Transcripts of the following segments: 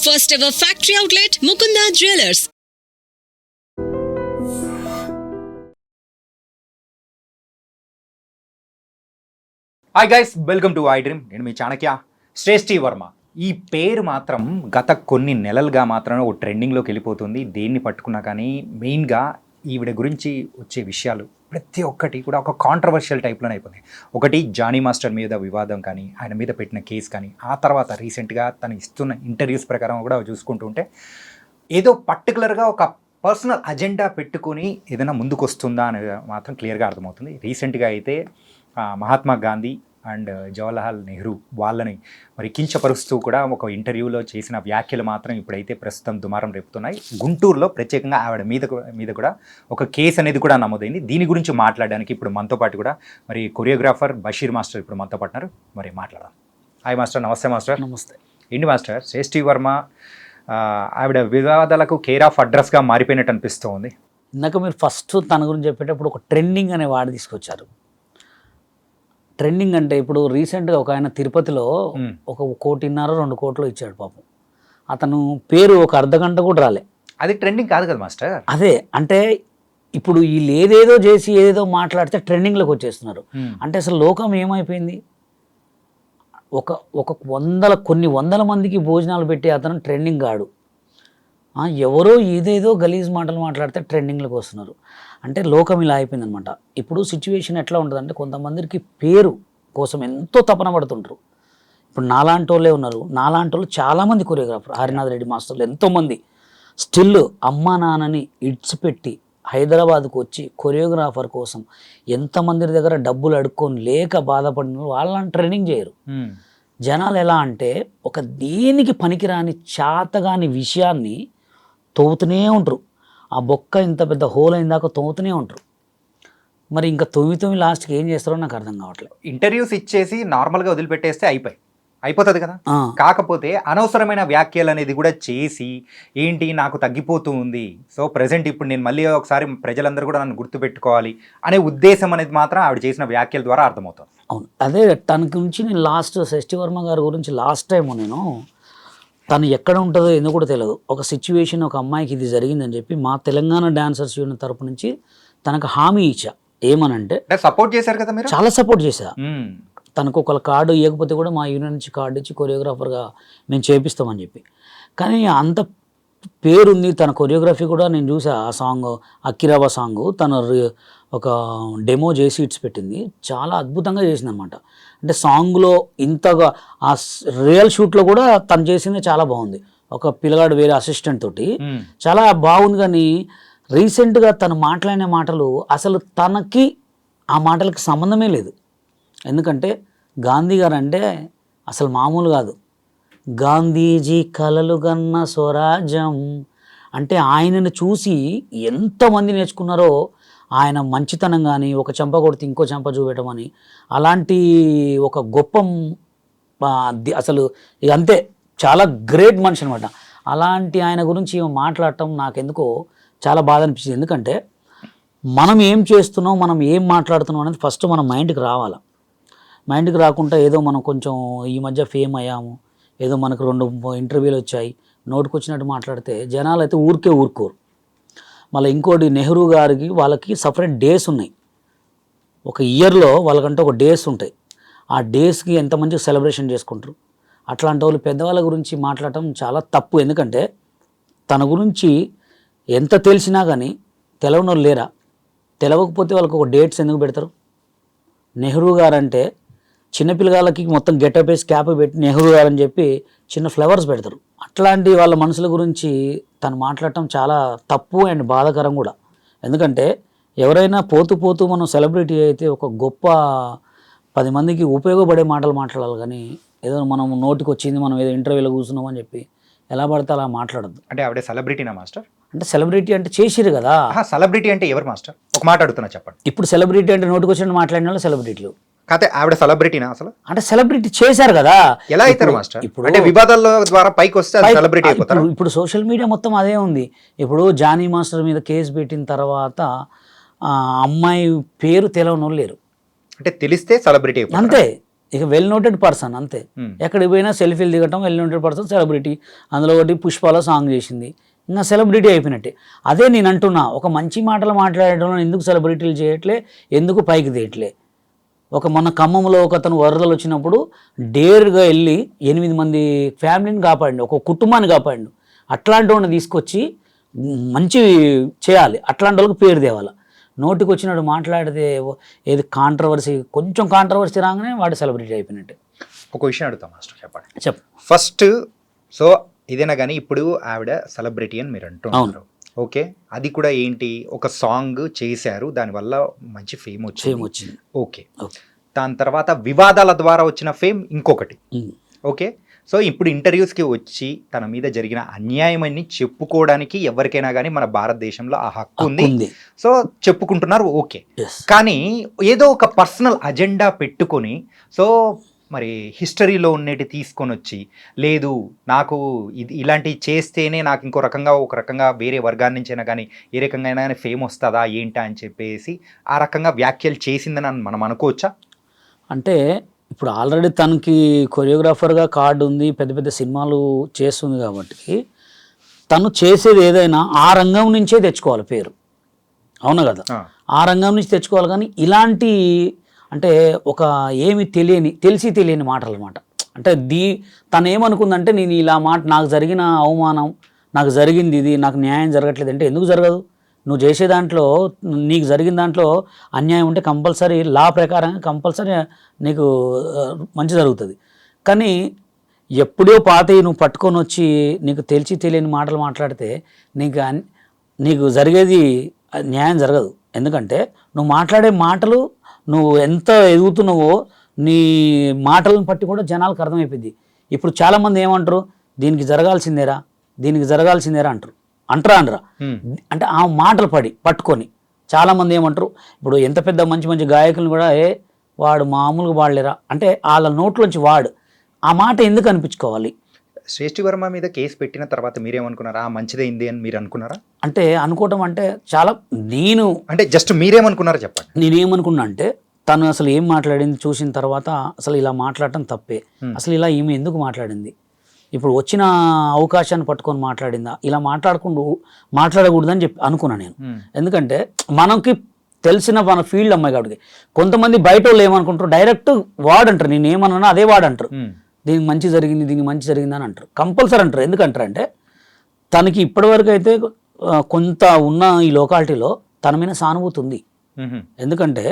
First ever factory outlet, Mukunda Jewelers. Hi guys, welcome to I dream. నేను మీ చాణక్య. శ్రేష్ఠి వర్మ ఈ పేరు మాత్రం గత కొన్ని నెలలుగా మాత్రమే ఒక ట్రెండింగ్లోకి వెళ్ళిపోతుంది. దేన్ని పట్టుకున్నా కానీ మెయిన్గా ఈవిడ గురించి వచ్చే విషయాలు ప్రతి ఒక్కటి కూడా ఒక కాంట్రవర్షియల్ టైప్లోనే అయిపోతుంది. ఒకటి జానీ మాస్టర్ మీద వివాదం కానీ, ఆయన మీద పెట్టిన కేసు కానీ, ఆ తర్వాత రీసెంట్గా తను ఇస్తున్న ఇంటర్వ్యూస్ ప్రకారం కూడా చూసుకుంటూ ఉంటే ఏదో పర్టికులర్గా ఒక పర్సనల్ అజెండా పెట్టుకొని ఏదైనా ముందుకు వస్తుందా అనేది మాత్రం క్లియర్గా అర్థమవుతుంది. రీసెంట్గా అయితే మహాత్మా గాంధీ అండ్ జవహర్లాల్ నెహ్రూ వాళ్ళని మరి కించపరుస్తూ కూడా ఒక ఇంటర్వ్యూలో చేసిన వ్యాఖ్యలు మాత్రం ఇప్పుడైతే ప్రస్తుతం దుమారం రేపుతున్నాయి. గుంటూరులో ప్రత్యేకంగా ఆవిడ మీద కూడా ఒక కేసు అనేది కూడా నమోదైంది. దీని గురించి మాట్లాడడానికి ఇప్పుడు మనతో పాటు కూడా మరి కొరియోగ్రాఫర్ బషీర్ మాస్టర్ ఇప్పుడు మనతో పాటున్నారు. మరి మాట్లాడదాం. Hi master. నమస్తే మాస్టర్. నమస్తే. ఏంటి మాస్టర్, శ్రేష్ఠి వర్మ ఆవిడ వివాదాలకు కేర్ ఆఫ్ అడ్రస్గా మారిపోయినట్టు అనిపిస్తూ ఉంది. ఇందాక మీరు ఫస్ట్ తన గురించి చెప్పేటప్పుడు ఒక ట్రెండింగ్ అనే వాడు తీసుకొచ్చారు. ట్రెండింగ్ అంటే ఇప్పుడు రీసెంట్గా ఒక ఆయన తిరుపతిలో ఒక 1.5 కోటి 2 కోట్లు ఇచ్చాడు పాపం. అతను పేరు ఒక అర్ధగంట కూడా రాలే. అది ట్రెండింగ్ కాదు కదా మాస్టర్. అదే అంటే ఇప్పుడు వీళ్ళు ఏదేదో చేసి ఏదేదో మాట్లాడితే ట్రెండింగ్లోకి వచ్చేస్తున్నారు. అంటే అసలు లోకం ఏమైపోయింది? కొన్ని వందల మందికి భోజనాలు పెట్టి అతను ట్రెండింగ్ కాడు. ఎవరో ఏదేదో గలీజ్ మాటలు మాట్లాడితే ట్రెండింగ్లోకి వస్తున్నారు. అంటే లోకం ఇలా అయిపోయిందనమాట. ఇప్పుడు సిచ్యువేషన్ ఎట్లా ఉంటుందంటే కొంతమందికి పేరు కోసం ఎంతో తపన పడుతుంటారు. ఇప్పుడు నాలాంటి వాళ్ళే ఉన్నారు. నాలాంటి వాళ్ళు చాలామంది కొరియోగ్రాఫర్, హరినాథ్ రెడ్డి మాస్టర్లు ఎంతోమంది స్టిల్ అమ్మా నాన్నని ఇడ్చిపెట్టి హైదరాబాద్కు వచ్చి కొరియోగ్రాఫర్ కోసం ఎంతమంది దగ్గర డబ్బులు అడుక్కొని లేక బాధపడిన వాళ్ళని ట్రైనింగ్ చేయరు. జనాలు ఎలా అంటే ఒక దేనికి పనికిరాని చాతగాని విషయాన్ని తవ్వుతూనే ఉంటారు. ఆ బొక్క ఇంత పెద్ద హోల్ అయిన దాకా తవ్వుతూనే ఉంటారు. మరి ఇంకా తొమ్మిది లాస్ట్కి ఏం చేస్తారో నాకు అర్థం కావట్లేదు. ఇంటర్వ్యూస్ ఇచ్చేసి నార్మల్గా వదిలిపెట్టేస్తే అయిపోతుంది కదా. కాకపోతే అనవసరమైన వ్యాఖ్యలు అనేది కూడా చేసి ఏంటి నాకు తగ్గిపోతూ ఉంది, సో ప్రజెంట్ ఇప్పుడు నేను మళ్ళీ ఒకసారి ప్రజలందరూ కూడా నన్ను గుర్తుపెట్టుకోవాలి అనే ఉద్దేశం అనేది మాత్రం ఆవిడ చేసిన వ్యాఖ్యల ద్వారా అర్థమవుతుంది. అవును, అదే తన గురించి నేను శ్రేష్ఠి వర్మ గారి గురించి లాస్ట్ టైం నేను తను ఎక్కడ ఉంటుందో ఎందుకు కూడా తెలియదు. ఒక సిచ్యువేషన్, ఒక అమ్మాయికి ఇది జరిగిందని చెప్పి మా తెలంగాణ డాన్సర్స్ యూనియన్ తరపు నుంచి తనకు హామీ ఇచ్చా. ఏమనంటే సపోర్ట్ చేశారు కదా మీరు, చాలా సపోర్ట్ చేశా. తనకు ఒక కార్డు ఇవ్వకపోతే కూడా మా యూనియన్ నుంచి కార్డు ఇచ్చి కొరియోగ్రాఫర్గా మేము చేపిస్తామని చెప్పి. కానీ అంత పేరుంది తన కొరియోగ్రఫీ కూడా. నేను చూసా ఆ సాంగ్, అక్కిరాబా సాంగ్ తను ఒక డెమో చేసి ఇట్స్ పెట్టింది. చాలా అద్భుతంగా చేసింది అనమాట. అంటే సాంగ్లో ఇంతగా ఆ రియల్ షూట్లో కూడా తను చేసింది చాలా బాగుంది. ఒక పిల్లగాడు వేరే అసిస్టెంట్ తోటి చాలా బాగుంది. కానీ రీసెంట్గా తను మాట్లాడిన మాటలు అసలు తనకి ఆ మాటలకి సంబంధమే లేదు. ఎందుకంటే గాంధీ గారు అంటే అసలు మామూలు కాదు. గాంధీజీ కలలు గన్న స్వరాజ్యం అంటే ఆయనను చూసి ఎంతమంది నేర్చుకున్నారో. ఆయన మంచితనం కానీ, ఒక చెంప కొడితే ఇంకో చెంప చూపెట్టడం అని, అలాంటి ఒక గొప్ప అసలు ఇక అంతే చాలా గ్రేట్ మనిషి అనమాట. అలాంటి ఆయన గురించి మాట్లాడటం నాకెందుకో చాలా బాధ అనిపించింది. ఎందుకంటే మనం ఏం చేస్తున్నాం, మనం ఏం మాట్లాడుతున్నాం అనేది ఫస్ట్ మన మైండ్కి రావాలి. మైండ్కి రాకుండా ఏదో మనం కొంచెం ఈ మధ్య ఫేమ్ అయ్యాము, ఏదో మనకు 2 ఇంటర్వ్యూలు వచ్చాయి, నోటికి వచ్చినట్టు మాట్లాడితే జనాలు అయితే ఊరుకోరు. మళ్ళీ ఇంకోటి, నెహ్రూ గారికి వాళ్ళకి సపరేట్ డేస్ ఉన్నాయి. ఒక ఇయర్లో వాళ్ళకంటే ఒక డేస్ ఉంటాయి. ఆ డేస్కి ఎంతమంది సెలబ్రేషన్ చేసుకుంటారు. అట్లాంటి వాళ్ళు పెద్దవాళ్ళ గురించి మాట్లాడటం చాలా తప్పు. ఎందుకంటే తన గురించి ఎంత తెలిసినా కానీ తెలవని వాళ్ళు లేరా? తెలవకపోతే వాళ్ళకి ఒక డేట్స్ ఎందుకు పెడతారు? నెహ్రూ గారు అంటే చిన్నపిల్లగాళ్ళకి మొత్తం గెటప్ వేసి క్యాప్ పెట్టి నెహ్రూ గారు అని చెప్పి చిన్న ఫ్లవర్స్ పెడతారు. అట్లాంటి వాళ్ళ మనసుల గురించి తను మాట్లాడటం చాలా తప్పు అండ్ బాధాకరం కూడా. ఎందుకంటే ఎవరైనా పోతూ మనం సెలబ్రిటీ అయితే ఒక గొప్ప 10 మందికి ఉపయోగపడే మాటలు మాట్లాడాలి. కానీ ఏదో మనం నోటికి వచ్చింది, మనం ఏదో ఇంటర్వ్యూలో కూర్చున్నాం అని చెప్పి ఎలా పడితే అలా మాట్లాడద్దు. అంటే ఆవిడ సెలబ్రిటీనా మాస్టర్? అంటే సెలబ్రిటీ అంటే చేసిరు కదా. సెలబ్రిటీ అంటే ఎవరు మాస్టర్? ఒక మాట అడుగుతున్నా, చెప్పండి. ఇప్పుడు సెలబ్రిటీ అంటే నోటికి వచ్చిన మాట్లాడిన వాళ్ళు సెలబ్రిటీలు. కాకపోతే ఆవిడ సెలబ్రిటీనా అసలు? అంటే సెలబ్రిటీ చేశారు కదా. ఎలా అవుతారు మాస్టర్? ఇప్పుడు అంటే వివాదాల ద్వారా పైకి వస్తే సెలబ్రిటీ అయిపోతారు. ఇప్పుడు సోషల్ మీడియా మొత్తం అదే ఉంది. ఇప్పుడు జానీ మాస్టర్ మీద కేసు పెట్టిన తర్వాత అమ్మాయి పేరు తెలవని వాళ్ళు లేరు. అంటే తెలిస్తే సెలబ్రిటీ అయిపోతారు. అంతే. ఇక వెల్ నోటెడ్ పర్సన్ అంతే. ఎక్కడికి పోయినా సెల్ఫీలు దిగటం, వెల్ నోటెడ్ పర్సన్, సెలబ్రిటీ. అందులో ఒకటి పుష్పాలో సాంగ్ చేసింది, ఇంకా సెలబ్రిటీ అయిపోయినట్టే. అదే నేను అంటున్నా, ఒక మంచి మాటలు మాట్లాడడం ఎందుకు సెలబ్రిటీలు చేయట్లే, ఎందుకు పైకి తీయట్లే. మొన్న ఖమ్మంలో ఒక అతను వరదలు వచ్చినప్పుడు డేర్గా వెళ్ళి 8 మంది ఫ్యామిలీని కాపాడిండు, ఒక కుటుంబాన్ని కాపాడిండు. అట్లాంటి వాడిని తీసుకొచ్చి మంచి చేయాలి, అట్లాంటి వాళ్ళకి పేరు తేవాలి. నోటికి వచ్చినట్టు మాట్లాడితే ఏది కాంట్రవర్సీ, కొంచెం కాంట్రవర్సీ రాగానే వాడు సెలబ్రిటీ అయిపోయినట్టు. ఒక విషయం అడుగుతాం మాస్టర్, చెప్పండి. చెప్పు. ఫస్ట్ సో ఏదైనా కానీ ఇప్పుడు ఆవిడ సెలబ్రిటీ అని మీరు అంటున్నారు, ఓకే. అది కూడా ఏంటి, ఒక సాంగ్ చేశారు, దానివల్ల మంచి ఫేమ్ వచ్చింది, ఓకే. దాని తర్వాత వివాదాల ద్వారా వచ్చిన ఫేమ్ ఇంకొకటి, ఓకే. సో ఇప్పుడు ఇంటర్వ్యూస్కి వచ్చి తన మీద జరిగిన అన్యాయమని చెప్పుకోవడానికి ఎవరికైనా కానీ మన భారతదేశంలో ఆ హక్కు ఉంది. సో చెప్పుకుంటున్నారు, ఓకే. కానీ ఏదో ఒక పర్సనల్ అజెండా పెట్టుకొని, సో మరి హిస్టరీలో ఉన్నటి తీసుకొని వచ్చి, లేదు నాకు ఇది ఇలాంటివి చేస్తేనే నాకు ఇంకో రకంగా, ఒక రకంగా వేరే వర్గాల నుంచి అయినా కానీ ఏ రకంగా అయినా కానీ ఫేమ్ వస్తుందా ఏంటా అని చెప్పేసి ఆ రకంగా వ్యాఖ్యలు చేసిందని మనం అనుకోవచ్చా? అంటే ఇప్పుడు ఆల్రెడీ తనకి కొరియోగ్రాఫర్గా కార్డు ఉంది, పెద్ద పెద్ద సినిమాలు చేస్తుంది కాబట్టి తను చేసేది ఏదైనా ఆ రంగం నుంచే తెచ్చుకోవాలి పేరు, అవునా కదా? ఆ రంగం నుంచి తెచ్చుకోవాలి. కానీ ఇలాంటి అంటే ఒక ఏమి తెలిసి తెలియని మాటలు అనమాట. అంటే తను ఏమనుకుందంటే, నేను ఇలా నాకు జరిగిన అవమానం, నాకు జరిగింది ఇది, నాకు న్యాయం జరగట్లేదు అంటే ఎందుకు జరగదు? నువ్వు చేసే దాంట్లో, నీకు జరిగిన దాంట్లో అన్యాయం ఉంటే కంపల్సరీ లా ప్రకారంగా కంపల్సరీ నీకు మంచి జరుగుతుంది. కానీ ఎప్పుడో పాతవి నువ్వు పట్టుకొని వచ్చి నీకు తెలిసి తెలియని మాటలు మాట్లాడితే నీకు జరిగేది న్యాయం జరగదు. ఎందుకంటే నువ్వు మాట్లాడే మాటలు, నువ్వు ఎంత ఎదుగుతున్నావో నీ మాటలను బట్టి కూడా జనాలకు అర్థమైపోయింది. ఇప్పుడు చాలామంది ఏమంటారు, దీనికి జరగాల్సిందేరా అంటారు. అనరా అంటే ఆ మాటలు పట్టుకొని చాలామంది ఏమంటారు, ఇప్పుడు ఎంత పెద్ద మంచి మంచి గాయకులను కూడా వాడు మామూలుగా వాడలేరా అంటే వాళ్ళ నోట్లోంచి ఆ మాట ఎందుకు అనిపించుకోవాలి? శ్రేష్ఠి వర్మ మీద కేసు పెట్టిన తర్వాత మీరేమనుకున్నారా, మంచిదైంది అని మీరు అనుకున్నారా? అంటే అనుకోవటం అంటే చాలా, అంటే జస్ట్ మీరేమనుకున్నారా చెప్పండి. నేనేమనుకున్నా అంటే, తను అసలు ఏం మాట్లాడింది చూసిన తర్వాత అసలు ఇలా మాట్లాడటం తప్పే, అసలు ఇలా ఈమె ఎందుకు మాట్లాడింది, ఇప్పుడు వచ్చిన అవకాశాన్ని పట్టుకొని మాట్లాడిందా, ఇలా మాట్లాడకూడదని చెప్పి అనుకున్నా నేను. ఎందుకంటే మనకి తెలిసిన మన ఫీల్డ్ అమ్మాయి కాబట్టి. కొంతమంది బయట వాళ్ళు ఏమనుకుంటారు, డైరెక్ట్ వాడంటారు, నేను ఏమన్నా అదే వాడంటారు, దీనికి మంచి జరిగింది అని అంటారు, కంపల్సరీ అంటారు. ఎందుకంటారంటే తనకి ఇప్పటివరకు అయితే కొంత ఉన్న ఈ లోకాలిటీలో తన మీద సానుభూతి ఉంది. ఎందుకంటే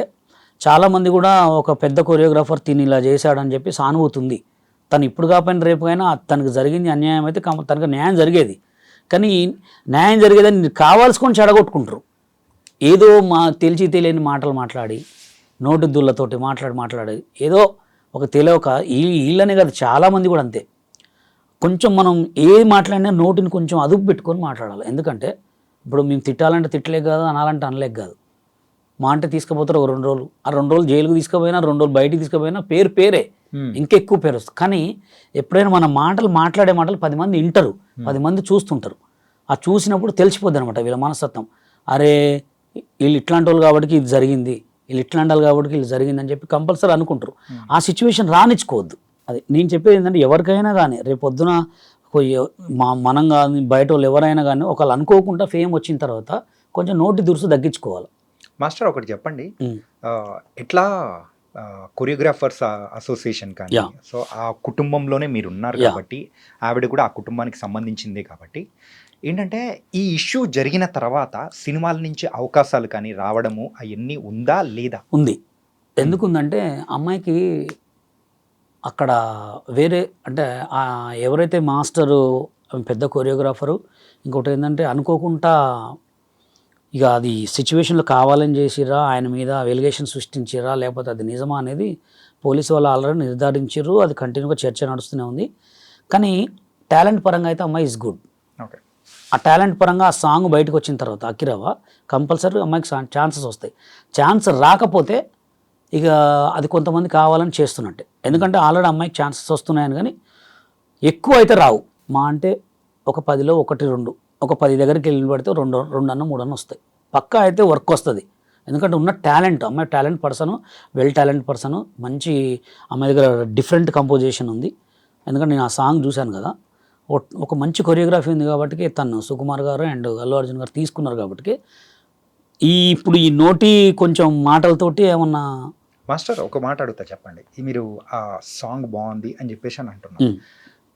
చాలామంది కూడా ఒక పెద్ద కొరియోగ్రాఫర్ తిని ఇలా చేశాడని చెప్పి సానుభూతి ఉంది. తను ఇప్పుడు కాకపోయినా రేపు అయినా తనకు జరిగింది అన్యాయం అయితే తనకు న్యాయం జరిగేది. కానీ న్యాయం జరిగేదని కావాల్సుకొని చెడగొట్టుకుంటారు. ఏదో తెలిసి తెలియని మాటలు మాట్లాడి, నోటి దుళ్ళతోటి మాట్లాడి ఏదో ఒక తెలియక వీళ్ళనే కాదు చాలామంది కూడా అంతే. కొంచెం మనం ఏది మాట్లాడినా నోటిని కొంచెం అదుపు పెట్టుకొని మాట్లాడాలి. ఎందుకంటే ఇప్పుడు మేము తిట్టాలంటే తిట్టలేక కాదు, అనాలంటే అనలేక కాదు. మా అంటే తీసుకుపోతారు ఒక 2 రోజులు, ఆ 2 రోజులు జైలుకు తీసుకుపోయినా, 2 రోజులు బయటికి తీసుకుపోయినా పేరే ఇంకెక్కువ పేరు వస్తుంది. కానీ ఎప్పుడైనా మన మాట్లాడే మాటలు 10 మంది వింటారు, 10 మంది చూస్తుంటారు. ఆ చూసినప్పుడు తెలిసిపోద్ది అనమాట వీళ్ళ మనస్తత్వం. అరే వీళ్ళు ఇట్లాంటి వాళ్ళు కాబట్టి ఇది జరిగింది, వీళ్ళు ఇట్లాంటి వాళ్ళు కాబట్టి వీళ్ళు జరిగిందని చెప్పి కంపల్సరీ అనుకుంటారు. ఆ సిచ్యువేషన్ రానిచ్చుకోవద్దు. అది నేను చెప్పేది ఏంటంటే, ఎవరికైనా కానీ రేపు పొద్దున మనం కానీ బయట వాళ్ళు ఎవరైనా కానీ ఒకళ్ళు అనుకోకుండా ఫేమ్ వచ్చిన తర్వాత కొంచెం నోటి దురుసు తగ్గించుకోవాలి. మాస్టర్ ఒకటి చెప్పండి, ఎట్లా కొరియోగ్రాఫర్స్ అసోసియేషన్ కానీ, సో ఆ కుటుంబంలోనే మీరు ఉన్నారు కాబట్టి, ఆవిడ కూడా ఆ కుటుంబానికి సంబంధించిందే కాబట్టి, ఏంటంటే ఈ ఇష్యూ జరిగిన తర్వాత సినిమాల నుంచి అవకాశాలు కానీ రావడము అవన్నీ ఉందా లేదా? ఉంది. ఎందుకుందంటే అమ్మాయికి అక్కడ వేరే అంటే ఎవరైతే మాస్టరు పెద్ద కొరియోగ్రాఫరు, ఇంకోటి ఏంటంటే అనుకోకుండా ఇక అది సిచ్యువేషన్లో కావాలని చేసిరా, ఆయన మీద ఎలిగేషన్ సృష్టించిరా, లేకపోతే అది నిజమా అనేది పోలీసు వాళ్ళు ఆల్రెడీ నిర్ధారించారు. అది కంటిన్యూగా చర్చ నడుస్తూనే ఉంది. కానీ టాలెంట్ పరంగా అయితే అమ్మాయి ఈజ్ గుడ్. ఓకే. ఆ టాలెంట్ పరంగా ఆ సాంగ్ బయటకు వచ్చిన తర్వాత అకిరవ కంపల్సరీ అమ్మాయికి ఛాన్సెస్ వస్తాయి. ఛాన్స్ రాకపోతే ఇక అది కొంతమంది కావాలని చేస్తున్నట్టే. ఎందుకంటే ఆల్రెడీ అమ్మాయికి ఛాన్సెస్ వస్తున్నాయని, కానీ ఎక్కువ అయితే రావు. మా అంటే ఒక 10లో 1, 2, ఒక 10 దగ్గరికి వెళ్ళి పడితే 2 అన్న 3 అన్న వస్తాయి. పక్కా అయితే వర్క్ వస్తుంది. ఎందుకంటే ఉన్న టాలెంట్, అమ్మాయి talent person, well talent person, మంచి అమ్మాయి దగ్గర డిఫరెంట్ కంపోజిషన్ ఉంది. ఎందుకంటే నేను ఆ సాంగ్ చూశాను కదా, ఒక మంచి కొరియోగ్రఫీ ఉంది కాబట్టి తను సుకుమార్ గారు అండ్ అల్లు అర్జున్ గారు తీసుకున్నారు కాబట్టి ఇప్పుడు ఈ నోటి కొంచెం మాటలతోటి ఏమన్నా. మాస్టర్ ఒక మాట అడుగుతా చెప్పండి, మీరు ఆ సాంగ్ బాగుంది అని చెప్పేసి అని అంటున్నారు.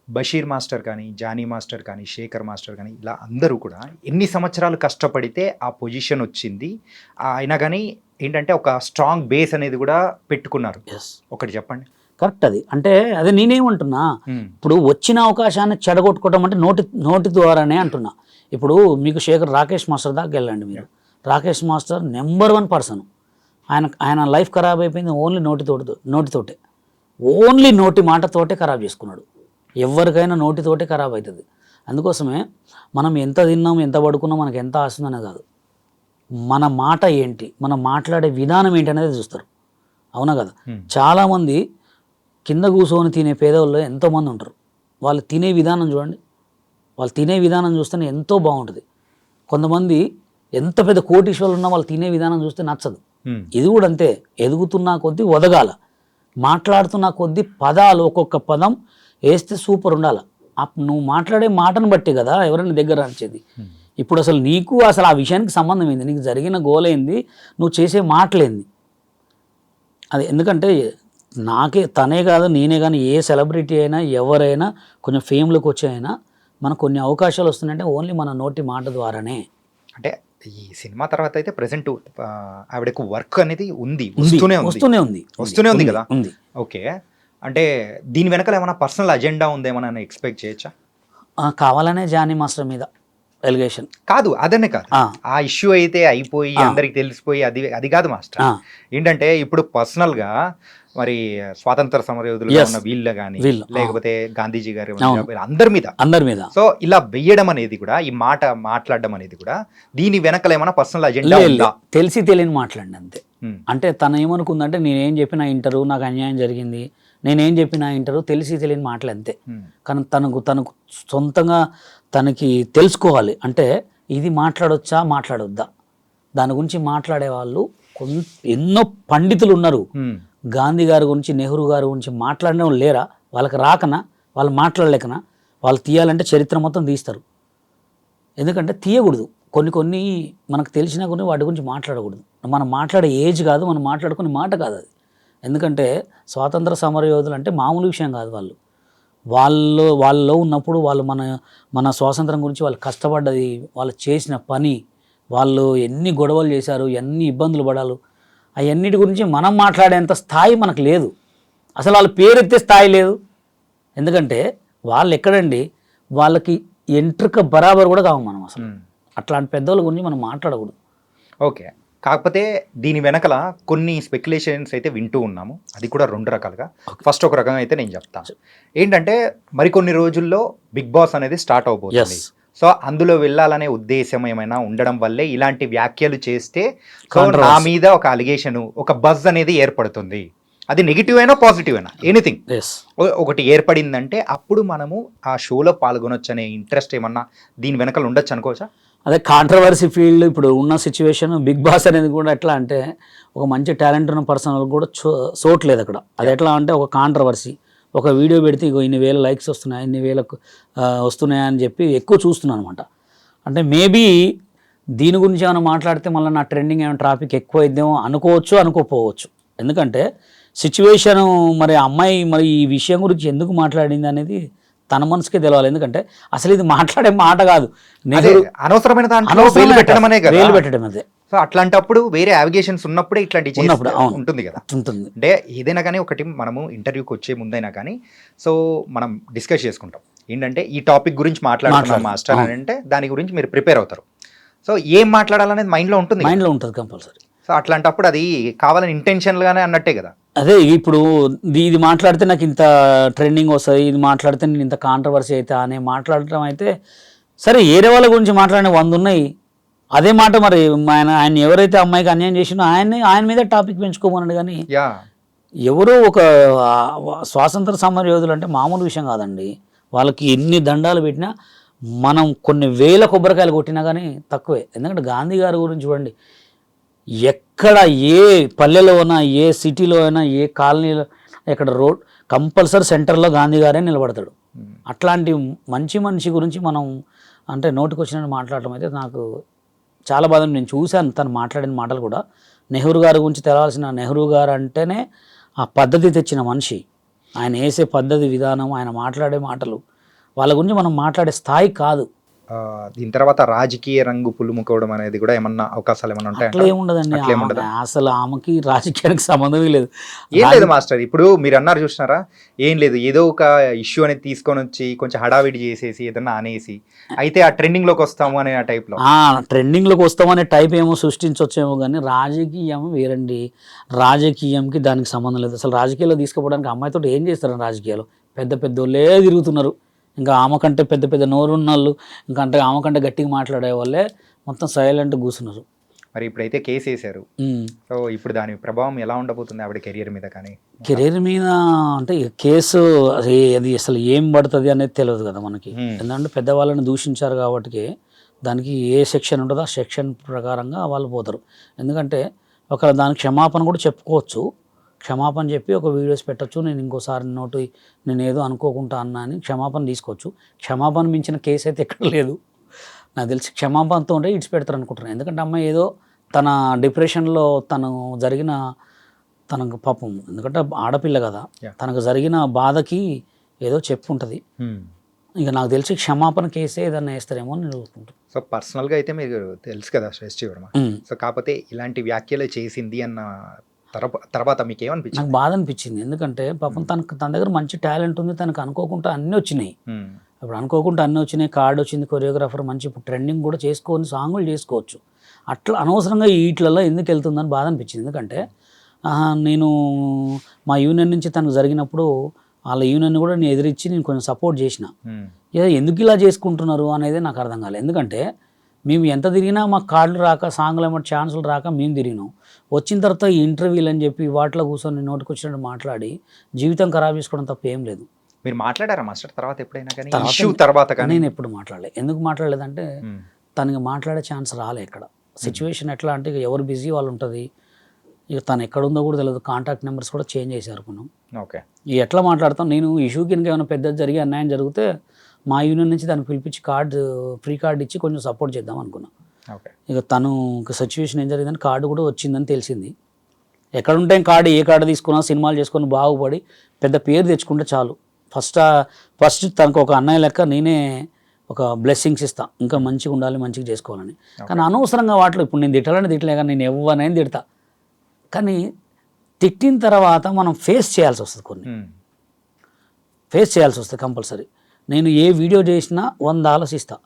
బషీర్ మాస్టర్ కానీ, జానీ మాస్టర్ కానీ, శేఖర్ మాస్టర్ కానీ, ఇలా అందరూ కూడా ఎన్ని సంవత్సరాలు కష్టపడితే ఆ పొజిషన్ వచ్చింది, అయినా కానీ ఏంటంటే ఒక స్ట్రాంగ్ బేస్ అనేది కూడా పెట్టుకున్నారు. ఒకటి చెప్పండి. కరెక్ట్ అది. అంటే అదే నేనేమంటున్నా, ఇప్పుడు వచ్చిన అవకాశాన్ని చెడగొట్టుకోవడం అంటే నోటి ద్వారానే అంటున్నా. ఇప్పుడు మీకు రాకేష్ మాస్టర్ దాకా వెళ్ళండి మీరు. Rakesh master number 1 person. ఆయన లైఫ్ ఖరాబ్ అయిపోయింది ఓన్లీ నోటితోటే, ఓన్లీ నోటి మాటతోటే ఖరాబ్ చేసుకున్నాడు. ఎవరికైనా నోటితోటే ఖరాబ్ అవుతుంది. అందుకోసమే మనం ఎంత తిన్నాం, ఎంత పడుకున్నాం, మనకు ఎంత ఆస్తుందనే కాదు, మన మాట ఏంటి, మనం మాట్లాడే విధానం ఏంటి అనేది చూస్తారు. అవునా కదా? చాలామంది కింద కూర్చొని తినే పేదవాళ్ళు ఎంతోమంది ఉంటారు. వాళ్ళు తినే విధానం చూడండి, వాళ్ళు తినే విధానం చూస్తేనే ఎంతో బాగుంటుంది. కొంతమంది ఎంత పెద్ద కోటీశ్వరులు ఉన్నా వాళ్ళు తినే విధానం చూస్తే నచ్చదు. ఇది కూడా అంతే, ఎదుగుతున్నా కొద్దీ ఒదగాల, మాట్లాడుతున్న కొద్దీ పదాలు ఒక్కొక్క పదం వేస్తే సూపర్ ఉండాలి. నువ్వు మాట్లాడే మాటను బట్టి కదా ఎవరైనా దగ్గర వచ్చేది. ఇప్పుడు అసలు నీకు అసలు ఆ విషయానికి సంబంధం ఏంది, నీకు జరిగిన గోల్ ఏంది, నువ్వు చేసే మాటలేంది అది. ఎందుకంటే తనే కాదు నేనే కానీ ఏ సెలబ్రిటీ అయినా ఎవరైనా కొంచెం ఫేమ్లోకి వచ్చాయినా మనకు కొన్ని అవకాశాలు వస్తున్నాయంటే ఓన్లీ మన నోటి మాట ద్వారానే. అంటే ఈ సినిమా తర్వాత అయితే ప్రెసెంట్ ఆవిడకు వర్క్ అనేది వస్తూనే ఉంది కదా. ఓకే, అంటే దీని వెనకాల ఏమైనా పర్సనల్ అజెండా ఉందేమన్నా ఎక్స్పెక్ట్ చేయొచ్చా? కావాలనే జానీ మాస్టర్ మీద ఎలిగేషన్ కాదు, అదనే కాదు, ఆ ఇష్యూ అయితే అయిపోయి అందరికి తెలిసిపోయి అది కాదు మాస్టర్. ఏంటంటే ఇప్పుడు పర్సనల్ గా మరి స్వాతంత్ర సమరయోధులుగా ఉన్న వీళ్ళ కానీ లేకపోతే గాంధీజీ గారు అందరి మీద సో ఇలా వెయ్యడం అనేది కూడా, ఈ మాట మాట్లాడడం అనేది కూడా దీని వెనకాల ఏమైనా పర్సనల్ అజెండా ఉందా? తెలిసి తెలియని మాట్లాడండి అంతే. అంటే తను ఏమనుకుందంటే నేనేం చెప్పినా ఇంటరు, నాకు అన్యాయం జరిగింది, నేనేం చెప్పినా ఇంటరు, తెలిసి తెలియని మాటలు అంతే. కానీ తనకు సొంతంగా తనకి తెలుసుకోవాలి, అంటే ఇది మాట్లాడొచ్చా మాట్లాడొద్దా, దాని గురించి మాట్లాడే వాళ్ళు ఎన్నో పండితులు ఉన్నారు. గాంధీ గారి గురించి, నెహ్రూ గారి గురించి మాట్లాడిన వాళ్ళు లేరా? వాళ్ళకి రాకనా, వాళ్ళు మాట్లాడలేకనా? వాళ్ళు తీయాలంటే చరిత్ర మొత్తం తీస్తారు. ఎందుకంటే తీయకూడదు, కొన్ని మనకు తెలిసినా కొన్ని వాటి గురించి మాట్లాడకూడదు. మనం మాట్లాడే ఏజ్ కాదు, మనం మాట్లాడుకునే మాట కాదు అది. ఎందుకంటే స్వాతంత్ర సమరయోధులు అంటే మామూలు విషయం కాదు. వాళ్ళలో ఉన్నప్పుడు వాళ్ళు మన స్వాతంత్రం గురించి వాళ్ళు కష్టపడ్డది, వాళ్ళు చేసిన పని, వాళ్ళు ఎన్ని గొడవలు చేశారు, ఎన్ని ఇబ్బందులు పడాలి, అవన్నిటి గురించి మనం మాట్లాడేంత స్థాయి మనకు లేదు. అసలు వాళ్ళ పేరెత్తే స్థాయి లేదు. ఎందుకంటే వాళ్ళు ఎక్కడండి, వాళ్ళకి ఎంట్రుక బరాబర్ కూడా కావు మనం అసలు. అట్లాంటి పెద్దవాళ్ళ గురించి మనం మాట్లాడకూడదు. ఓకే, కాకపోతే దీని వెనకల కొన్ని స్పెక్యులేషన్స్ అయితే వింటూ ఉన్నాము. అది కూడా 2 రకాలుగా. ఫస్ట్ ఒక రకంగా అయితే నేను చెప్తాను. ఏంటంటే మరికొన్ని రోజుల్లో బిగ్ బాస్ అనేది స్టార్ట్ అవబోతుంది. సో అందులో వెళ్ళాలనే ఉద్దేశం ఏమైనా ఉండడం వల్లే ఇలాంటి వ్యాఖ్యలు చేస్తే నా మీద ఒక అలిగేషన్, ఒక బజ్ అనేది ఏర్పడుతుంది. అది నెగిటివ్ అయినా పాజిటివ్ అయినా ఎనీథింగ్ ఒకటి ఏర్పడిందంటే అప్పుడు మనము ఆ షోలో పాల్గొనొచ్చు అనే ఇంట్రెస్ట్ ఏమన్నా దీని వెనకాల ఉండొచ్చు అనుకోవచ్చా? అదే కాంట్రవర్సీ ఫీల్డ్ ఇప్పుడు ఉన్న సిచ్యువేషన్. బిగ్ బాస్ అనేది కూడా ఎట్లా అంటే ఒక మంచి టాలెంట్ ఉన్న పర్సన్ కూడా చోట్లేదు అక్కడ. అది ఎట్లా అంటే ఒక కాంట్రవర్సీ, ఒక వీడియో పెడితే ఇన్ని వేల లైక్స్ వస్తున్నాయి, ఇన్ని వేలకు వస్తున్నాయి అని చెప్పి ఎక్కువ చూస్తున్నాను అనమాట. అంటే మేబీ దీని గురించి ఏమైనా మాట్లాడితే మళ్ళీ నా ట్రెండింగ్ ఏమైనా ట్రాఫిక్ ఎక్కువ అయిద్దేమో అనుకోవచ్చు, అనుకోపోవచ్చు. ఎందుకంటే సిచ్యువేషను మరి అమ్మాయి మరి ఈ విషయం గురించి ఎందుకు మాట్లాడింది అనేది తన మనసుకే తెలవాలి. ఎందుకంటే అసలు ఇది మాట్లాడే మాట కాదు, అనవసరమైన వేలు పెట్టడం అదే. సో అట్లాంటప్పుడు వేరే అలిగేషన్స్ ఉన్నప్పుడే ఇట్లాంటి ఉంటుంది కదా. ఉంటుంది. అంటే ఏదైనా కానీ ఒకటి మనము ఇంటర్వ్యూకి వచ్చే ముందైనా కానీ సో మనం డిస్కస్ చేసుకుంటాం. ఏంటంటే ఈ టాపిక్ గురించి మాట్లాడుతున్నాం మాస్టర్ అని అంటే దాని గురించి మీరు ప్రిపేర్ అవుతారు. సో ఏం మాట్లాడాలనేది మైండ్లో ఉంటుంది కంపల్సరీ. సో అట్లాంటప్పుడు అది కావాలని ఇంటెన్షనల్గానే అన్నట్టే కదా. అదే ఇప్పుడు ఇది మాట్లాడితే నాకు ఇంత ట్రెండింగ్ వస్తుంది, ఇది మాట్లాడితే నేను ఇంత కాంట్రవర్సీ అవుతా అనే మాట్లాడటం అయితే సరే. ఏరే వాళ్ళ గురించి మాట్లాడిన 100 ఉన్నాయి. అదే మాట మరి ఆయన ఎవరైతే అమ్మాయికి అన్యాయం చేసినో ఆయన మీద టాపిక్ పెంచుకోమన్నాడు. కానీ ఎవరో ఒక స్వాతంత్ర సమరయోధులు అంటే మామూలు విషయం కాదండి. వాళ్ళకి ఎన్ని దండాలు పెట్టినా, మనం కొన్ని వేల కొబ్బరికాయలు కొట్టినా కానీ తక్కువే. ఎందుకంటే గాంధీ గారి గురించి చూడండి, ఎక్కడ ఏ పల్లెలో అయినా, ఏ సిటీలో అయినా, ఏ కాలనీలో, ఎక్కడ రోడ్ కంపల్సరీ సెంటర్లో గాంధీ గారే నిలబడతాడు. అట్లాంటి మంచి మనిషి గురించి మనం అంటే నోటికి వచ్చినట్టు మాట్లాడటం అయితే నాకు చాలా బాధ. నేను చూశాను తను మాట్లాడిన మాటలు కూడా. నెహ్రూ గారి గురించి తెలవాల్సిన నెహ్రూ గారు అంటేనే ఆ పద్ధతి తెచ్చిన మనిషి. ఆయన వేసే పద్ధతి విధానం, ఆయన మాట్లాడే మాటలు, వాళ్ళ గురించి మనం మాట్లాడే స్థాయి కాదు. దీని తర్వాత రాజకీయ రంగు పులుముకోవడం అనేది కూడా ఏమన్నా అవకాశాలు ఏమన్నా ఉంటాయి? అట్లా ఏముండదండి. అసలు ఆమెకి రాజకీయానికి సంబంధమే లేదు. ఏం లేదు మాస్టర్, ఇప్పుడు మీరు అన్నారు చూసినారా, ఏం లేదు, ఏదో ఒక ఇష్యూ అనేది తీసుకొని వచ్చి కొంచెం హడావిడి చేసేసి ఏదన్నా అనేసి అయితే ఆ ట్రెండింగ్ లోకి వస్తాము అనే ఆ టైప్ లో ట్రెండింగ్ లోకి వస్తామనే టైప్ ఏమో సృష్టించవచ్చేమో, కానీ రాజకీయం వేరండి. రాజకీయంకి దానికి సంబంధం లేదు. అసలు రాజకీయాల్లో తీసుకుపోవడానికి అమ్మాయితో ఏం చేస్తారని రాజకీయాలు? పెద్ద పెద్దోళ్ళే తిరుగుతున్నారు. ఇంకా ఆమె కంటే పెద్ద పెద్ద నోరున్న వాళ్ళు, ఇంకా అంటే ఆమె కంటే గట్టిగా మాట్లాడే వాళ్ళే మొత్తం సైలెంట్ కూర్చున్నారు. మరి ఇప్పుడైతే కేసు వేశారు. సో ఇప్పుడు దాని ప్రభావం ఎలా ఉండబోతుంది ఆవిడ కెరియర్ మీద? కానీ కెరీర్ మీద అంటే కేసు అది అసలు ఏం పడుతుంది అనేది తెలియదు కదా మనకి. ఎందుకంటే పెద్దవాళ్ళని దూషించారు కాబట్టి దానికి ఏ సెక్షన్ ఉంటుందో ఆ సెక్షన్ ప్రకారంగా వాళ్ళు పోతారు. ఎందుకంటే ఒకవేళ దానికి క్షమాపణ కూడా చెప్పుకోవచ్చు. క్షమాపణ చెప్పి ఒక వీడియోస్ పెట్టచ్చు, నేను ఇంకోసారి నేను ఏదో అనుకోకుండా అన్నా అని క్షమాపణ తీసుకోవచ్చు. క్షమాపణ మించిన కేసు అయితే ఎక్కడ లేదు నాకు తెలిసి. క్షమాపణతో ఉంటే ఇడిచి పెడతారు అనుకుంటున్నాను. ఎందుకంటే అమ్మాయి ఏదో తన డిప్రెషన్లో తనకు పాపం, ఎందుకంటే ఆడపిల్ల కదా, తనకు జరిగిన బాధకి ఏదో చెప్పుంటుంది. ఇక నాకు తెలిసి క్షమాపణ కేసే ఏదన్నా వేస్తారేమో అని నేను చూసుకుంటాను. సో పర్సనల్గా అయితే మీకు తెలుసు కదా శ్రేష్ఠి వర్మ. సో కాకపోతే ఇలాంటి వ్యాఖ్యలు చేసింది అన్న తర్వాత మీకు ఏమనిపించింది? నాకు బాధ అనిపించింది. ఎందుకంటే పాపం తన దగ్గర మంచి టాలెంట్ ఉంది, తనకు అనుకోకుండా అన్నీ వచ్చినాయి. ఇప్పుడు అనుకోకుండా అన్నీ వచ్చినాయి, కార్డు వచ్చింది, కొరియోగ్రాఫర్ మంచి ఇప్పుడు ట్రెండింగ్ కూడా చేసుకొని సాంగులు చేసుకోవచ్చు. అట్లా అనవసరంగా వీటిలలో ఎందుకు వెళ్తుందని బాధ అనిపించింది. ఎందుకంటే నేను మా యూనియన్ నుంచి తనకు జరిగినప్పుడు వాళ్ళ యూనియన్ కూడా నేను ఎదిరించి నేను కొంచెం సపోర్ట్ చేసిన. ఎందుకు ఇలా చేసుకుంటున్నారు అనేది నాకు అర్థం కాలేదు. ఎందుకంటే మేము ఎంత తిరిగినా మాకు కార్డులు రాక, సాంగ్లు ఏమో ఛాన్సులు రాక మేము తిరిగినాం. వచ్చిన తర్వాత ఈ ఇంటర్వ్యూలు అని చెప్పి వాటిలో కూర్చొని నోటికి వచ్చినట్టు మాట్లాడి జీవితం ఖరాబ్ చేసుకోవడం తప్ప ఏం లేదు. మీరు మాట్లాడారా మాస్టర్ తర్వాత ఎప్పుడైనా? కానీ ఇష్యూ తర్వాత కానీ నేను ఎప్పుడు మాట్లాడలేదు. ఎందుకు మాట్లాడలేదంటే తనకి మాట్లాడే ఛాన్స్ రాలే. ఇక్కడ సిచ్యువేషన్ ఎట్లా అంటే ఇక ఎవరు బిజీ వాళ్ళు ఉంటుంది. ఇక తను ఎక్కడుందో కూడా తెలియదు. కాంటాక్ట్ నెంబర్స్ కూడా చేంజ్ చేశారు మనం. ఓకే, ఎట్లా మాట్లాడతాం? నేను ఇష్యూకి ఏమైనా పెద్దది జరిగి అన్యాయం జరిగితే మా యూనియన్ నుంచి దాన్ని పిలిపించి ఫ్రీ కార్డు ఇచ్చి కొంచెం సపోర్ట్ చేద్దాం అనుకున్నా. ఇక తను సిచ్యువేషన్ ఏం జరిగిందని కార్డు కూడా వచ్చిందని తెలిసింది. ఎక్కడ ఉంటే కార్డు, ఏ కార్డు తీసుకున్నా సినిమాలు చేసుకొని బాగుపడి పెద్ద పేరు తెచ్చుకుంటే చాలు. ఫస్ట్ తనకు ఒక అన్నయ్య లెక్క నేనే ఒక బ్లెస్సింగ్స్ ఇస్తా, ఇంకా మంచిగా ఉండాలి, మంచిగా చేసుకోవాలని. కానీ అనవసరంగా వాటిలో ఇప్పుడు నేను తిట్టలే కానీ నేను ఎవరినైనా తిడతా. కానీ తిట్టిన తర్వాత మనం ఫేస్ చేయాల్సి వస్తుంది, ఫేస్ చేయాల్సి వస్తుంది కంపల్సరీ. నేను ఏ వీడియో చేసినా 100 ఆలోచిస్తా.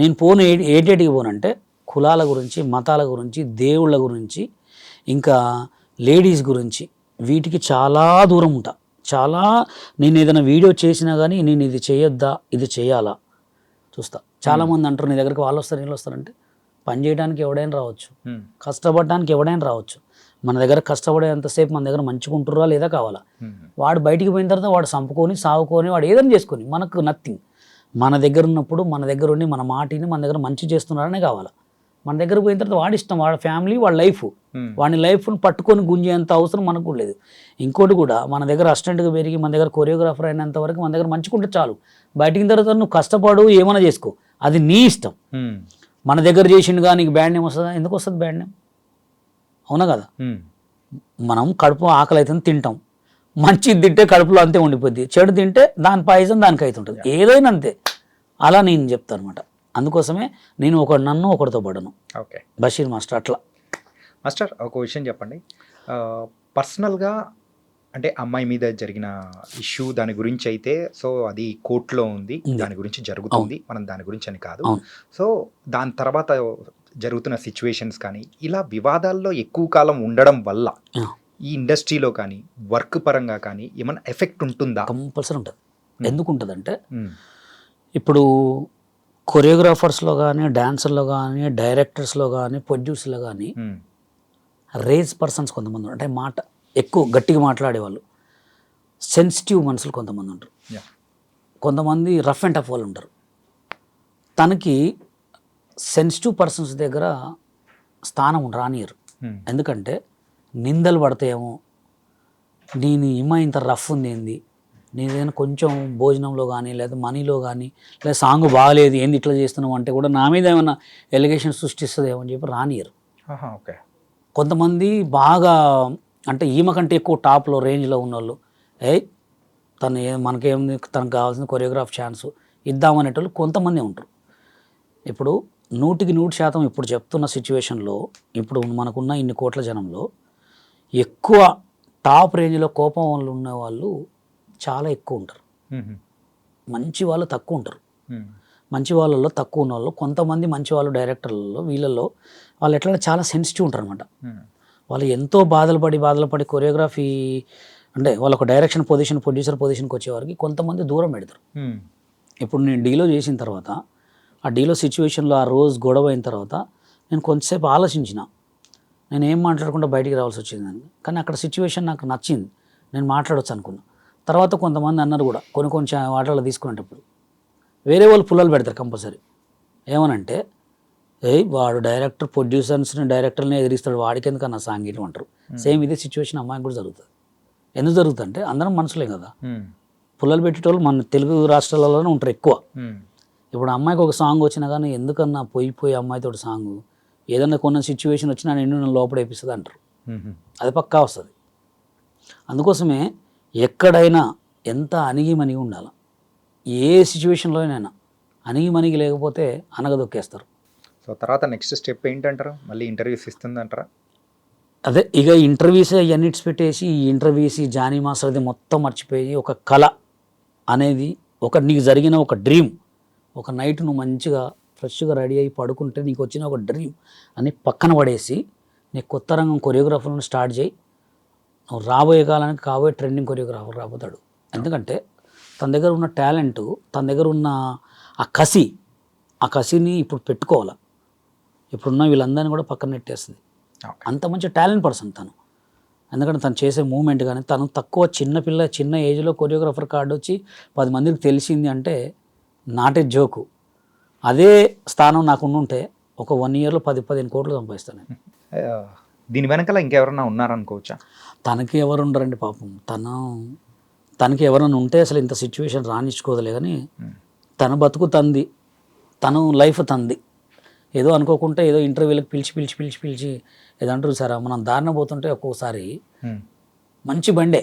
నేను ఏటేటికి పోనంటే కులాల గురించి, మతాల గురించి, దేవుళ్ళ గురించి, ఇంకా లేడీస్ గురించి, వీటికి చాలా దూరం ఉంటా. నేను ఏదైనా వీడియో చేసినా కానీ నేను ఇది చేయొద్దా, ఇది చేయాలా చూస్తా. చాలామంది అంటారు నీ దగ్గరికి వాళ్ళు వస్తారు, వీళ్ళు వస్తారంటే పని చేయడానికి ఎవడైనా రావచ్చు, కష్టపడడానికి ఎవడైనా రావచ్చు. మన దగ్గర కష్టపడేంతసేపు మన దగ్గర మంచిగా ఉంటురా లేదా కావాలా? వాడు బయటికి పోయిన తర్వాత వాడు చంపుకొని సాగుకొని వాడు ఏదైనా చేసుకొని మనకు నథింగ్. మన దగ్గర ఉన్నప్పుడు మన దగ్గర ఉండి మన మాటిని మన దగ్గర మంచి చేస్తున్నారనే కావాలా. మన దగ్గర పోయిన తర్వాత వాడి ఇష్టం, వాడి ఫ్యామిలీ, వాడి లైఫ్, వాడి లైఫ్ను పట్టుకొని గుంజేంత అవసరం మనకు కూడా లేదు. ఇంకోటి కూడా మన దగ్గర అసిస్టెంట్గా పెరిగి మన దగ్గర కొరియోగ్రాఫర్ అయినంత వరకు మన దగ్గర మంచిగా చాలు. బయటికి తర్వాత నువ్వు కష్టపడు, ఏమైనా చేసుకో, అది నీ ఇష్టం. మన దగ్గర చేసిండుగా నీకు బ్యాడ్ నేమ్ వస్తుందా? ఎందుకు వస్తుంది బ్యాడ్ నేమ్? అవునా కదా? మనం కడుపు ఆకలి అవుతుంది తింటాం, మంచి తింటే కడుపులో అంతే ఉండిపోద్ది, చెడు తింటే దాని పాయిజన్ దానికి అవుతుంటుంది, ఏదైనా అంతే. అలా నేను చెప్తాను అనమాట. అందుకోసమే నేను నన్ను ఒకరితో పడను. ఓకే బషీర్ మాస్టర్ అట్లా. మాస్టర్ ఒక విషయం చెప్పండి, పర్సనల్గా అంటే అమ్మాయి మీద జరిగిన ఇష్యూ దాని గురించి అయితే సో అది కోర్టులో ఉంది, దాని గురించి జరుగుతుంది, మనం దాని గురించి అని కాదు. సో దాని తర్వాత జరుగుతున్న సిచ్యువేషన్స్ కానీ ఇలా వివాదాల్లో ఎక్కువ కాలం ఉండడం వల్ల ఈ ఇండస్ట్రీలో కానీ వర్క్ పరంగా కానీ ఏమైనా ఎఫెక్ట్ ఉంటుందా? కంపల్సరీ ఉంటుంది. ఎందుకు ఉంటుందంటే ఇప్పుడు కొరియోగ్రాఫర్స్లో కానీ, డాన్సర్లో కానీ, డైరెక్టర్స్లో కానీ, ప్రొడ్యూసర్లో కానీ రేజ్ పర్సన్స్ కొంతమంది అంటే మాట ఎక్కువ గట్టిగా మాట్లాడేవాళ్ళు, సెన్సిటివ్ మనుషులు కొంతమంది ఉంటారు, కొంతమంది రఫ్ అండ్ టఫ్ వాళ్ళు ఉంటారు. తనకి సెన్సిటివ్ పర్సన్స్ దగ్గర స్థానం రానియరు. ఎందుకంటే నిందలు పడతాయేమో, నేను ఈమె ఇంత రఫ్ ఉంది ఏంది, నేనేదైనా కొంచెం భోజనంలో కానీ లేదా మనీలో కానీ లేదా సాంగ్ బాగాలేదు ఏంది ఇట్లా చేస్తున్నావు అంటే కూడా నా మీద ఏమైనా ఎలిగేషన్ సృష్టిస్తుందేమో అని చెప్పి రానియరు. ఓకే. కొంతమంది బాగా అంటే ఈమె కంటే ఎక్కువ టాప్లో రేంజ్లో ఉన్నోళ్ళు తను మనకేముంది, తనకు కావాల్సిన కొరియోగ్రాఫ్ ఛాన్స్ ఇద్దామనేటోళ్ళు కొంతమంది ఉంటారు. ఇప్పుడు 100% ఇప్పుడు చెప్తున్న సిచ్యువేషన్లో ఇప్పుడు మనకున్న ఇన్ని కోట్ల జనంలో ఎక్కువ టాప్ రేంజ్లో కోపం వాళ్ళు ఉన్న వాళ్ళు చాలా ఎక్కువ ఉంటారు. మంచి వాళ్ళు తక్కువ ఉంటారు. మంచి వాళ్ళలో తక్కువ ఉన్న వాళ్ళు కొంతమంది మంచి వాళ్ళు డైరెక్టర్లలో వీళ్ళల్లో వాళ్ళు ఎట్లా చాలా సెన్సిటివ్ ఉంటారు అనమాట. వాళ్ళు ఎంతో బాధలు పడి కొరియోగ్రఫీ అంటే వాళ్ళొక డైరెక్షన్ పొజిషన్ ప్రొడ్యూసర్ పొజిషన్కి వచ్చేవారికి కొంతమంది దూరం పెడతారు. ఇప్పుడు నేను డీలో చేసిన తర్వాత ఆ డీలో సిచ్యువేషన్లో ఆ రోజు గొడవ అయిన తర్వాత నేను కొంతసేపు ఆలోచించిన, నేను ఏం మాట్లాడకుండా బయటికి రావాల్సి వచ్చిందని. కానీ అక్కడ సిచ్యువేషన్ నాకు నచ్చింది, నేను మాట్లాడవచ్చు అనుకున్నా. తర్వాత కొంతమంది అన్నారు కూడా కొన్ని వాటిలో తీసుకునేటప్పుడు వేరే వాళ్ళు పుల్లలు పెడతారు కంపల్సరీ. ఏమనంటే వాడు డైరెక్టర్ ప్రొడ్యూసర్స్ని డైరెక్టర్ని ఎదిరిస్తాడు, వాడికి ఎందుకన్నా సాంగ్ ఇట్లా అంటారు. సేమ్ ఇదే సిచ్యువేషన్ అమ్మాయికి కూడా జరుగుతుంది. ఎందుకు జరుగుతుంది అంటే అందరం మనుషులే కదా, పుల్లలు పెట్టేటోళ్ళు మన తెలుగు రాష్ట్రాలలోనే ఉంటారు ఎక్కువ. ఇప్పుడు అమ్మాయికి ఒక సాంగ్ వచ్చినా కానీ ఎందుకన్నా పోయి అమ్మాయితో సాంగ్ ఏదన్నా కొన్ని సిచ్యువేషన్ వచ్చినా నేను లోపడేపిస్తుంది అంటారు. అది పక్కా వస్తుంది. అందుకోసమే ఎక్కడైనా ఎంత అణిగిమణిగి ఉండాలి, ఏ సిచ్యువేషన్లోనైనా అణిగిమణిగి లేకపోతే అనగదొక్కేస్తారు. సో తర్వాత నెక్స్ట్ స్టెప్ ఏంటంటారు? మళ్ళీ ఇంటర్వ్యూస్ ఇస్తుందంటారా? అదే ఇక ఇంటర్వ్యూస్ అన్నిటి పెట్టేసి ఈ ఇంటర్వ్యూస్ ఈ జానీ మాస్టర్ది మొత్తం మర్చిపోయి ఒక కళ అనేది నీకు జరిగిన ఒక డ్రీమ్, ఒక నైట్ నువ్వు మంచిగా ఫ్రెష్గా రెడీ అయ్యి పడుకుంటే నీకు వచ్చిన ఒక డ్రీమ్ అని పక్కన పడేసి నీ కొత్త రంగం కొరియోగ్రాఫర్లను స్టార్ట్ చేయి. నువ్వు రాబోయే కాలానికి కాబోయే ట్రెండింగ్ కొరియోగ్రాఫర్ రాబోతాడు. ఎందుకంటే తన దగ్గర ఉన్న టాలెంటు, తన దగ్గర ఉన్న ఆ కసిని ఇప్పుడు పెట్టుకోవాలి. ఇప్పుడున్న వీళ్ళందరినీ కూడా పక్కన నెట్టేస్తుంది. అంత మంచి టాలెంట్ పర్సన్ తను. ఎందుకంటే తను చేసే మూమెంట్ కానీ తను చిన్న ఏజ్లో కొరియోగ్రాఫర్ కార్డు వచ్చి 10 మందికి తెలిసింది అంటే నాటే జోకు. అదే స్థానం నాకు ఉంటే ఒక 1 ఇయర్లో 10-15 కోట్లు సంపాదిస్తాను. దీని వెనకాల ఇంకెవరన్నా ఉన్నారనుకోవచ్చా? తనకి ఎవరు ఉండరండి పాపం. తనకి ఎవరైనా ఉంటే అసలు ఇంత సిచ్యువేషన్ రానిచ్చుకోదలే. కానీ తన బతుకు తంది, తను లైఫ్ తంది. ఏదో అనుకోకుంటే ఏదో ఇంటర్వ్యూలకు పిలిచి ఏదో అంటారు సార్, మనం దారిన పోతుంటే ఒక్కోసారి మంచి బండే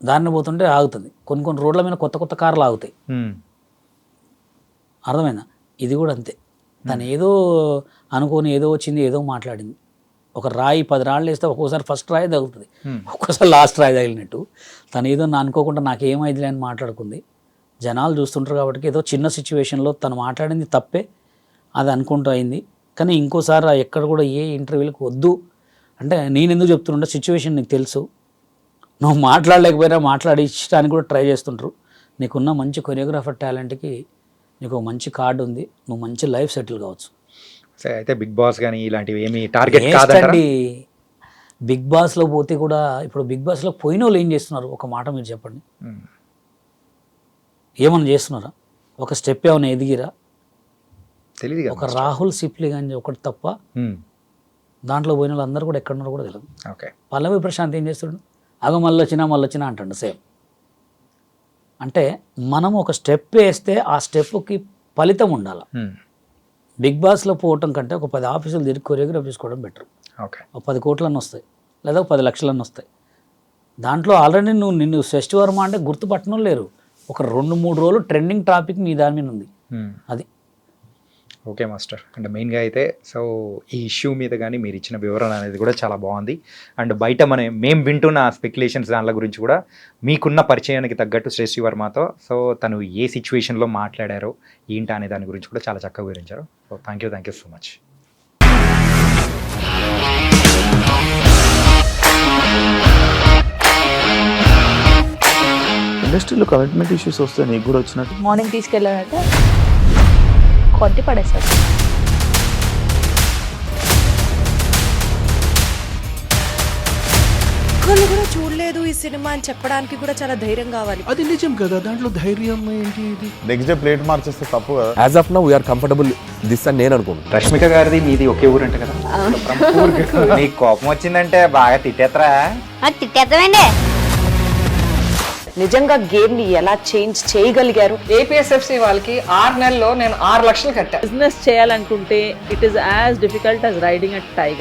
దారిన పోతుంటే ఆగుతుంది. కొన్ని రోడ్ల మీద కొత్త కార్లు ఆగుతాయి. అర్థమైందా? ఇది కూడా అంతే. తను ఏదో అనుకోని ఏదో వచ్చింది, ఏదో మాట్లాడింది. ఒక రాయి 10 రాళ్ళు వేస్తే ఒక్కోసారి ఫస్ట్ రాయి తగులుతుంది, ఒక్కోసారి లాస్ట్ రాయి తగిలినట్టు. తను ఏదో అనుకోకుండా నాకేమైందిలే అని మాట్లాడుకుంది. జనాలు చూస్తుంటారు కాబట్టి ఏదో చిన్న సిచ్యువేషన్లో తను మాట్లాడింది తప్పే, అది అనుకుంటూ అయింది. కానీ ఇంకోసారి ఎక్కడ కూడా ఏ ఇంటర్వ్యూలకు వద్దు అంటే నేను ఎందుకు చెప్తుంటే సిచ్యువేషన్ నీకు తెలుసు, నువ్వు మాట్లాడలేకపోయినా మాట్లాడించడానికి కూడా ట్రై చేస్తుంటారు. నీకున్న మంచి కొరియోగ్రాఫర్ టాలెంట్కి నీకు మంచి కార్డు ఉంది, నువ్వు మంచి లైఫ్ సెటిల్ కావచ్చు. సరే అయితే బిగ్ బాస్ కానీ ఇలాంటివి ఏమి టార్గెట్ కాదండి. బిగ్ బాస్లో పోతే కూడా ఇప్పుడు బిగ్ బాస్లో పోయిన వాళ్ళు ఏం చేస్తున్నారు? ఒక మాట మీరు చెప్పండి. ఏమన్నా చేస్తున్నారా? ఒక స్టెప్ ఏమైనా ఎదిగిరా? తెలియదు. ఒక రాహుల్ సిప్లి కానీ ఒకటి తప్ప దాంట్లో పోయిన వాళ్ళు అందరూ కూడా ఎక్కడున్నారో కూడా తెలియదు. ఓకే. పల్లవి ప్రశాంత్ ఏం చేస్తాడు? మళ్ళీ వచ్చినా అంటాడు సేమ్. అంటే మనం ఒక స్టెప్ వేస్తే ఆ స్టెప్కి ఫలితం ఉండాలి. బిగ్ బాస్లో పోవటం కంటే ఒక 10 ఆఫీసులు తిరిగి కొరియోగ్రాఫ్ చేసుకోవడం బెటర్. ఓకే. ఒక 10 కోట్లన్నీ వస్తాయి లేదా 10 లక్షలన్నీ వస్తాయి. దాంట్లో ఆల్రెడీ నిన్ను శ్రేష్ఠ వర్మ అంటే గుర్తుపట్టడం లేరు. ఒక 2-3 రోజులు ట్రెండింగ్ టాపిక్ మీ దాని మీద ఉంది. అది ఓకే మాస్టర్. అంటే మెయిన్గా అయితే సో ఈ ఇష్యూ మీద కానీ మీరు ఇచ్చిన వివరణ అనేది కూడా చాలా బాగుంది. అండ్ బయట మేము వింటున్న స్పెక్యులేషన్స్ దానిల గురించి కూడా మీకున్న పరిచయానికి తగ్గట్టు శ్రేష్ఠ వర్మతో సో తను ఏ సిచ్యువేషన్లో మాట్లాడారో ఏంటి అనే దాని గురించి కూడా చాలా చక్కగా వివరించారు. So thank you so much. ఇండస్ట్రీలో కమిట్మెంట్ ఇష్యూస్ వస్తే నీకు కూడా వచ్చినట్టు? మార్నింగ్ తీసుకెళ్ళాడంటే కొట్టి పడేస్తాడు. ఒక్కళ్ళు కూడా చూడలేదు ఈ సినిమా అని చెప్పడానికి కూడా చాలా ధైర్యం కావాలి. అది నిజం కదా, దాంట్లో ధైర్యం ఏంటి? ఇది నెక్స్ట్ డే ప్లేట్ మార్చేస్తే తప్పు కదా. As of now we are comfortable this అని నేను అనుకుంటున్నాను. రష్మిక గారిది మీది ఒకే ఊరంట కదా? నీకు కోపం వచ్చిందంటే బాగా తిట్టేత్తరా? తిట్టేద్దామండి. నిజంగా గేమ్ ని ఎలా చేంజ్ చేయగలిగారు? ఏపీఎస్ఎఫ్సి వాళ్ళకి 6 నెలల్లో నేను 6 లక్షలు కట్టా. బిజినెస్ చేయాలనుకుంటే it is as difficult as riding a tiger.